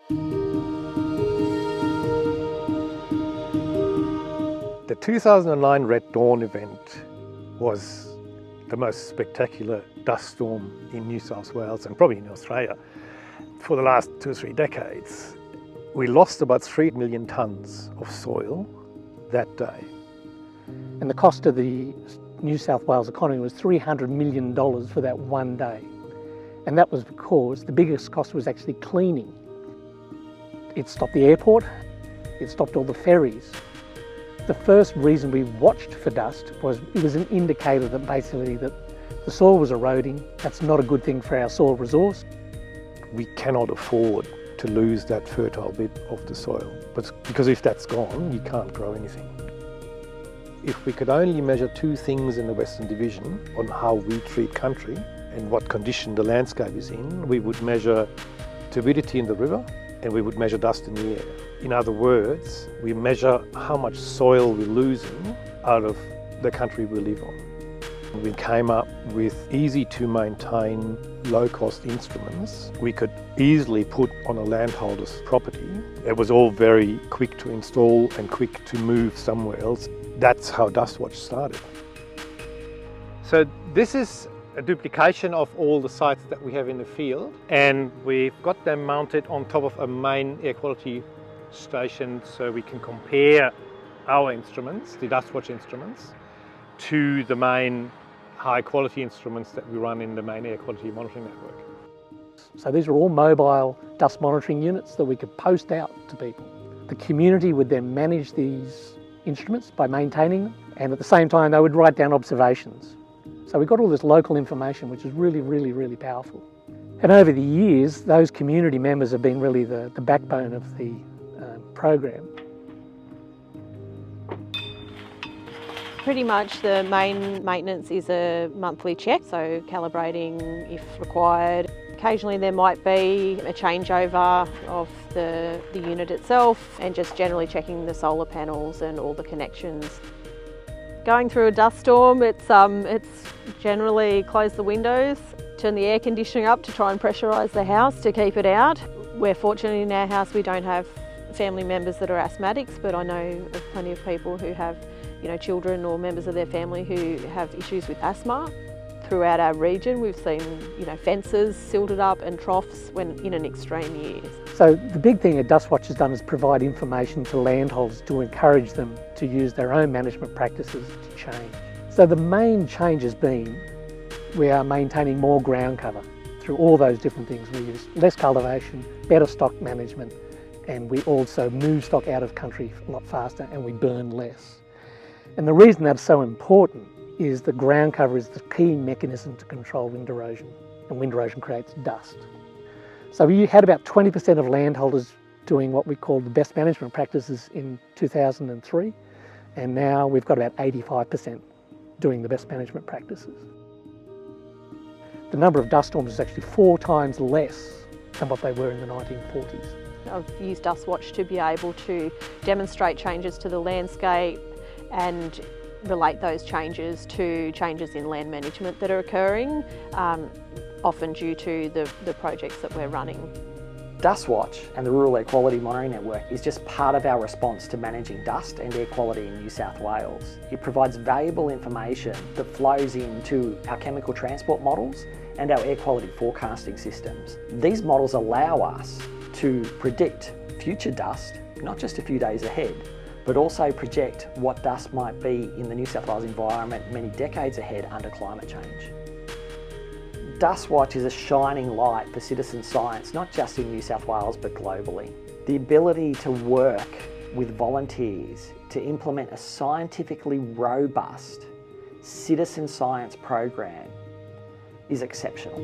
The 2009 Red Dawn event was the most spectacular dust storm in New South Wales and probably in Australia for the last 2 or 3 decades. We lost about 3 million tonnes of soil that day. And the cost of the New South Wales economy was $300 million for that one day. And that was because the biggest cost was actually cleaning. It stopped the airport, it stopped all the ferries. The first reason we watched for dust was it was an indicator that basically that the soil was eroding. That's not a good thing for our soil resource. We cannot afford to lose that fertile bit of the soil, because if that's gone, you can't grow anything. If we could only measure 2 things in the Western Division on how we treat country and what condition the landscape is in, we would measure turbidity in the river and we would measure dust in the air. In other words, we measure how much soil we're losing out of the country we live on. We came up with easy to maintain, low cost instruments we could easily put on a landholder's property. It was all very quick to install and quick to move somewhere else. That's how DustWatch started. So this is a duplication of all the sites that we have in the field, and we've got them mounted on top of a main air quality station so we can compare our instruments, the DustWatch instruments, to the main high quality instruments that we run in the main air quality monitoring network. So these are all mobile dust monitoring units that we could post out to people. The community would then manage these instruments by maintaining them, and at the same time they would write down observations. So we got all this local information, which is really powerful. And over the years, those community members have been really the backbone of the program. Pretty much the main maintenance is a monthly check, so calibrating if required. Occasionally there might be a changeover of the unit itself and just generally checking the solar panels and all the connections. Going through a dust storm, it's generally close the windows, turn the air conditioning up to try and pressurise the house to keep it out. We're fortunate in our house we don't have family members that are asthmatics, but I know of plenty of people who have children or members of their family who have issues with asthma. Throughout our region we've seen fences silted up and troughs when in an extreme year. So the big thing that DustWatch has done is provide information to landholders to encourage them to use their own management practices to change. So the main change has been we are maintaining more ground cover through all those different things. We use less cultivation, better stock management, and we also move stock out of country a lot faster and we burn less. And the reason that's so important is the ground cover is the key mechanism to control wind erosion, and wind erosion creates dust. So we had about 20% of landholders doing what we call the best management practices in 2003, and now we've got about 85% doing the best management practices. The number of dust storms is actually 4 times less than what they were in the 1940s. I've used DustWatch to be able to demonstrate changes to the landscape and relate those changes to changes in land management that are occurring, often due to the projects that we're running. DustWatch and the Rural Air Quality Monitoring Network is just part of our response to managing dust and air quality in New South Wales. It provides valuable information that flows into our chemical transport models and our air quality forecasting systems. These models allow us to predict future dust, not just a few days ahead, but also project what dust might be in the New South Wales environment many decades ahead under climate change. DustWatch is a shining light for citizen science, not just in New South Wales, but globally. The ability to work with volunteers to implement a scientifically robust citizen science program is exceptional.